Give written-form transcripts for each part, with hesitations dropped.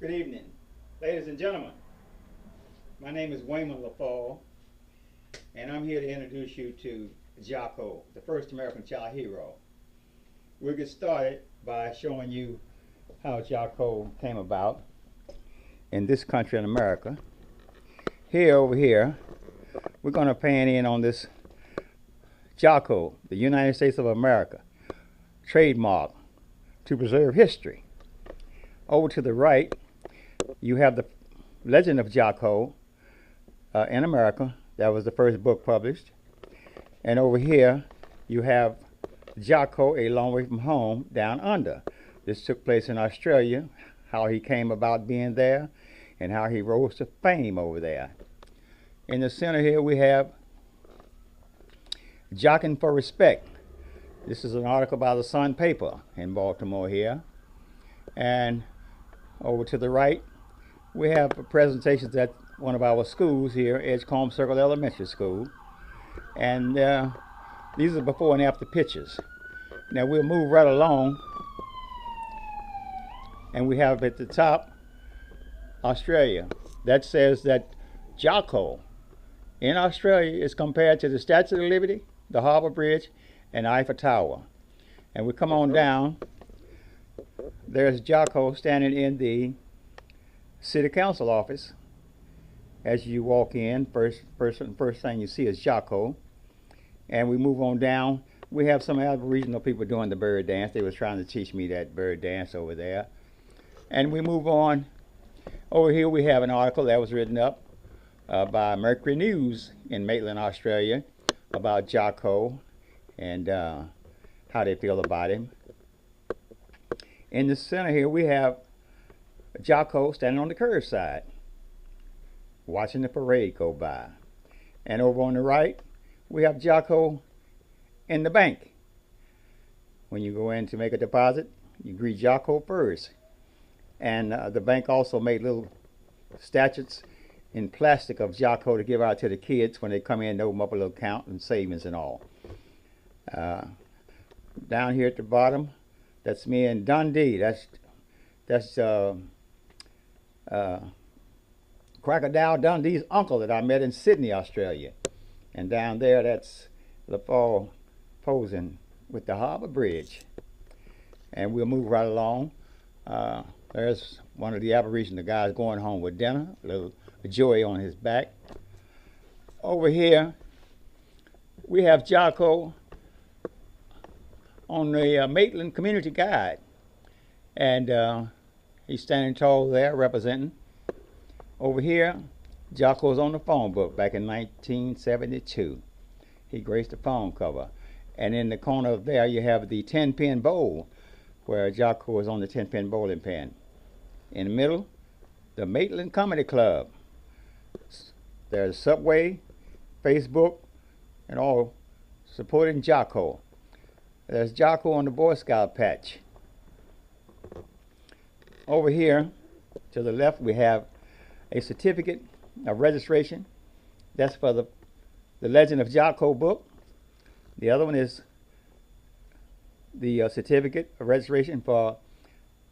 Good evening, ladies and gentlemen. My name is Wayman LaFall, and I'm here to introduce you to Jocko, the first American child hero. We'll get started by showing you how Jocko came about in this country in America. Over here, we're going to pan in on this Jocko, the United States of America, trademark to preserve history. Over to the right, you have the Legend of Jocko in America. That was the first book published. And over here, you have Jocko, A Long Way from Home, Down Under. This took place in Australia, how he came about being there, and how he rose to fame over there. In the center here, we have Jockin' for Respect. This is an article by the Sun paper in Baltimore here. And over to the right, we have presentations at one of our schools here, Edgecombe Circle Elementary School. And these are before and after pictures. Now we'll move right along. And we have at the top, Australia. That says that Jocko in Australia is compared to the Statue of Liberty, the Harbour Bridge, and Eiffel Tower. And we come on down. There's Jocko standing in the City Council office. As you walk in, first thing you see is Jocko. And we move on down. We have some Aboriginal people doing the bird dance. They were trying to teach me that bird dance over there. And we move on. Over here we have an article that was written up by Mercury News in Maitland, Australia, about Jocko and how they feel about him. In the center here we have Jocko standing on the curbside, watching the parade go by. And over on the right, we have Jocko in the bank. When you go in to make a deposit, you greet Jocko first. And the bank also made little statues in plastic of Jocko to give out to the kids when they come in and open up a little account and savings and all. Down here at the bottom, that's me in Dundee. That's Crocodile Dundee's uncle that I met in Sydney, Australia. And down there, that's LaFall posing with the Harbour Bridge. And we'll move right along. There's one of the Aboriginal guys going home with dinner, a little joy on his back. Over here, we have Jocko on the Maitland Community Guide. And he's standing tall there representing. Over here, Jocko's on the phone book back in 1972. He graced the phone cover. And in the corner of there, you have the 10-pin bowl, where Jocko was on the 10-pin bowling pin. In the middle, the Maitland Comedy Club. There's Subway, Facebook, and all supporting Jocko. There's Jocko on the Boy Scout patch. Over here, to the left, we have a certificate of registration. That's for the Legend of Jocko book. The other one is the certificate of registration for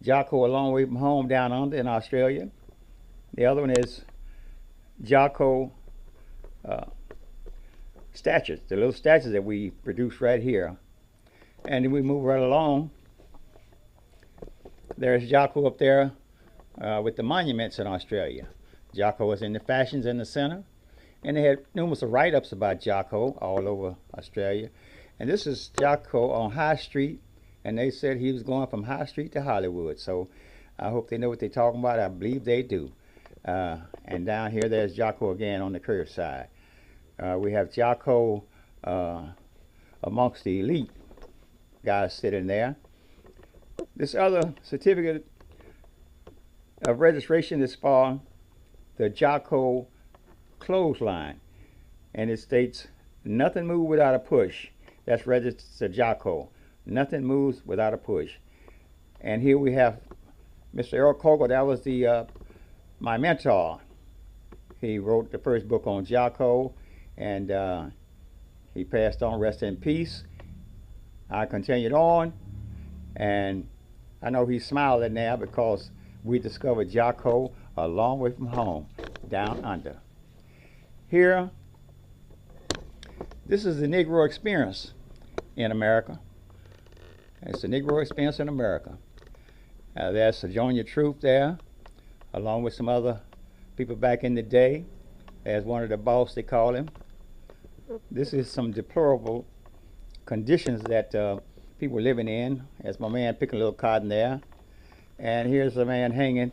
Jocko, A Long Way from Home, Down Under in Australia. The other one is Jocko statues, the little statues that we produce right here. And then we move right along. There's Jocko up there with the monuments in Australia. Jocko was in the fashions in the center. And they had numerous write-ups about Jocko all over Australia. And this is Jocko on High Street. And they said he was going from High Street to Hollywood. So I hope they know what they're talking about. I believe they do. And down here, there's Jocko again on the curbside. We have Jocko amongst the elite guys sitting there. This other certificate of registration is for the Jocko clothesline. And it states, nothing moves without a push. That's registered to Jocko. Nothing moves without a push. And here we have Mr. Earl Kogel. That was my mentor. He wrote the first book on Jocko, and he passed on, rest in peace. I continued on, and I know he's smiling now because we discovered Jocko a long way from home, down under. Here, this is the Negro experience in America. It's the Negro experience in America. There's Sojourner Truth there, along with some other people back in the day. As one of the boss, they call him. This is some deplorable conditions that people are living in. As my man picking a little cotton there. And here's a man hanging,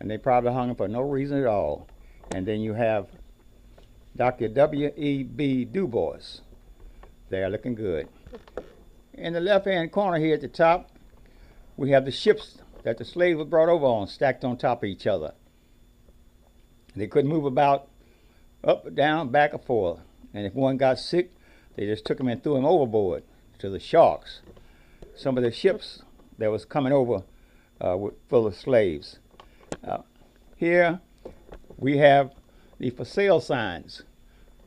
and they probably hung him for no reason at all. And then you have Dr. W.E.B. Du Bois there, looking good. In the left-hand corner here at the top, we have the ships that the slaves were brought over on, stacked on top of each other. They couldn't move about up, down, back, or forth. And if one got sick, they just took him and threw him overboard to the sharks. Some of the ships that was coming over were full of slaves. Here we have the for sale signs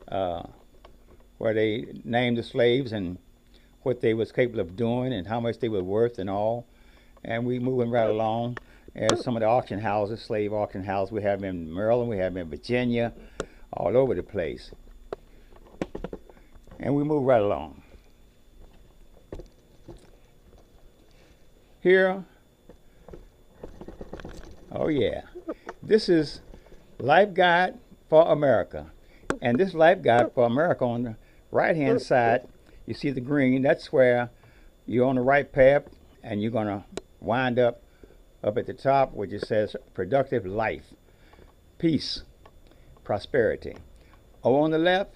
where they named the slaves and what they was capable of doing and how much they were worth and all. And we moving right along. As some of the auction houses, slave auction houses, we have them in Maryland, we have them in Virginia, all over the place. And we move right along. Here, oh yeah, this is Life Guide for America. And this Life Guide for America, on the right-hand side, you see the green. That's where you're on the right path, and you're going to wind up at the top, which it says productive life, peace, prosperity. Over on the left,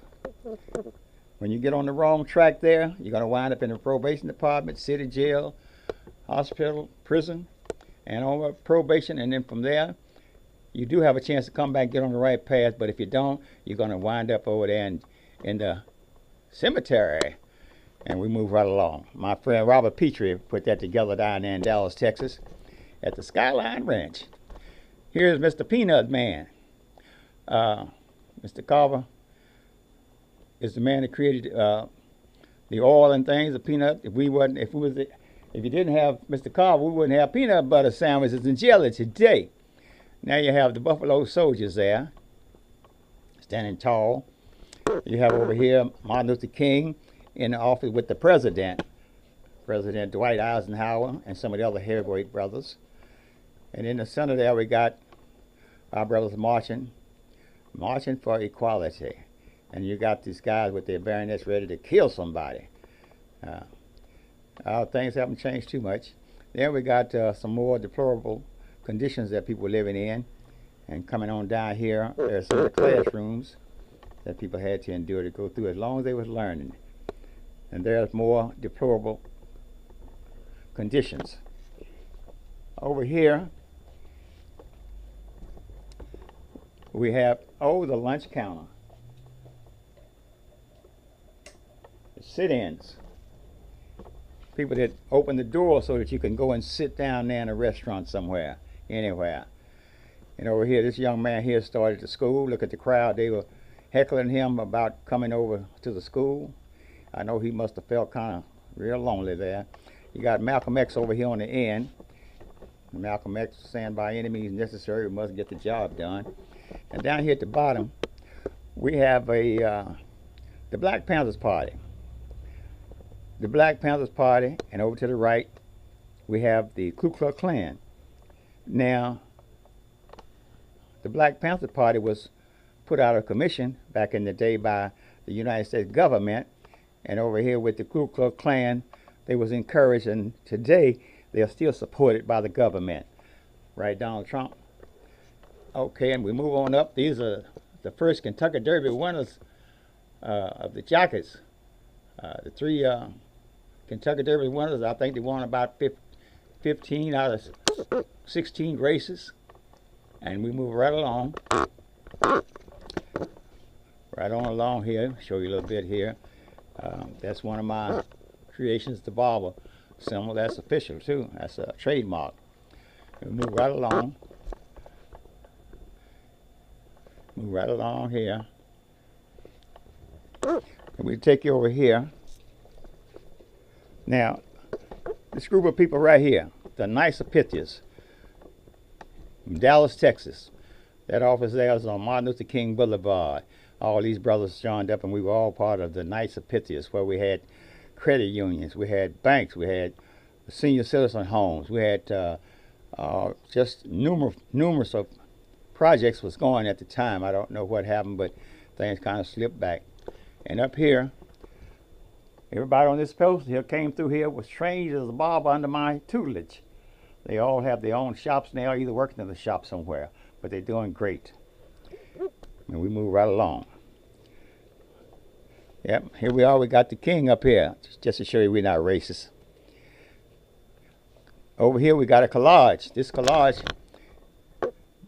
when you get on the wrong track there, you're going to wind up in the probation department, city jail, hospital, prison, and over probation. And then from there, you do have a chance to come back and get on the right path. But if you don't, you're going to wind up over there in the cemetery. And we move right along. My friend Robert Petrie put that together down there in Dallas, Texas, at the Skyline Ranch. Here's Mr. Peanut Man. Mr. Carver is the man that created the oil and things, the peanut. If you didn't have Mr. Carver, we wouldn't have peanut butter sandwiches and jelly today. Now you have the Buffalo Soldiers there, standing tall. You have over here Martin Luther King in the office with the President Dwight Eisenhower, and some of the other heavyweight brothers. And in the center there, we got our brothers marching for equality. And you got these guys with their bayonets ready to kill somebody. Things haven't changed too much. Then we got some more deplorable conditions that people were living in. And coming on down here, there's some of the classrooms that people had to endure to go through as long as they was learning. And there's more deplorable conditions. Over here, we have, the lunch counter. The sit-ins. People that open the door so that you can go and sit down there in a restaurant somewhere, anywhere. And over here, this young man here started the school. Look at the crowd. They were heckling him about coming over to the school. I know he must have felt kind of real lonely there. You got Malcolm X over here on the end. Malcolm X saying by any means necessary, we must get the job done. And down here at the bottom, we have the Black Panthers Party. The Black Panthers Party, and over to the right, we have the Ku Klux Klan. Now, the Black Panther Party was put out of commission back in the day by the United States government, and over here with the Ku Klux Klan, they was encouraged, and today they are still supported by the government. Right, Donald Trump? Okay, and we move on up. These are the first Kentucky Derby winners of the jockeys. The three Kentucky Derby winners, I think they won about 15 out of 16 races. And we move right along. Right on along here, show you a little bit here. That's one of my creations, the barber symbol. That's official too. That's a trademark. We move right along. Move right along here. And we take you over here. Now, this group of people right here, the Nice Pythias. from Dallas, Texas. That office there is on Martin Luther King Boulevard. All these brothers joined up, and we were all part of the Knights of Pythias, where we had credit unions, we had banks, we had senior citizen homes, we had just numerous of projects was going at the time. I don't know what happened, but things kind of slipped back. And up here, everybody on this post here came through here was trained as a barber under my tutelage. They all have their own shops now, either working in the shop somewhere, but they're doing great. And we move right along. Yep, here we are. We got the king up here, just to show you we're not racist. Over here we got a collage. This collage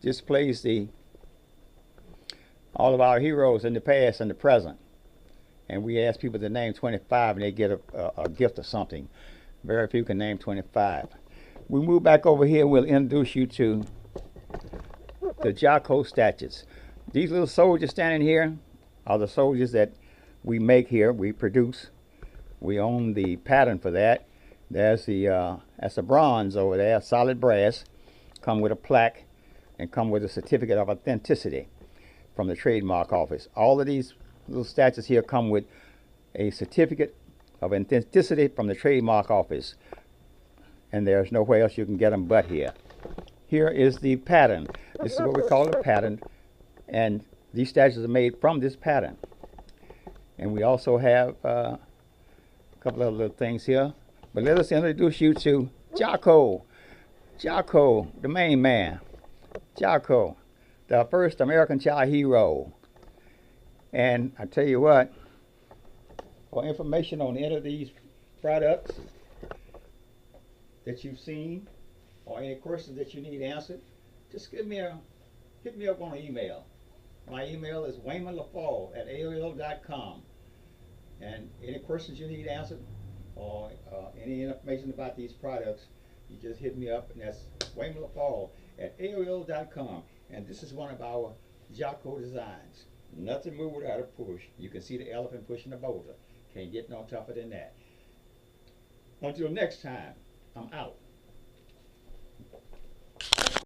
displays all of our heroes in the past and the present. And we ask people to name 25 and they get a gift or something. Very few can name 25. We move back over here and we'll introduce you to the Jocko statues. These little soldiers standing here are the soldiers that we make here, we produce. We own the pattern for that. That's a bronze over there, solid brass, come with a plaque and come with a certificate of authenticity from the trademark office. All of these little statues here come with a certificate of authenticity from the trademark office, and there's nowhere else you can get them but here. Here is the pattern. This is what we call a pattern, and these statues are made from this pattern. And we also have a couple of little things here. But let us introduce you to Jocko. Jocko, the main man. Jocko, the first American child hero. And I tell you what, for information on any of these products that you've seen, or any questions that you need answered, just hit me up on an email. My email is waymanlafall@aol.com. And any questions you need answered, or any information about these products, you just hit me up, and that's waymanlafall@aol.com. And this is one of our Jocko designs. Nothing moved without a push. You can see the elephant pushing the boulder. Can't get no tougher than that. Until next time, I'm out.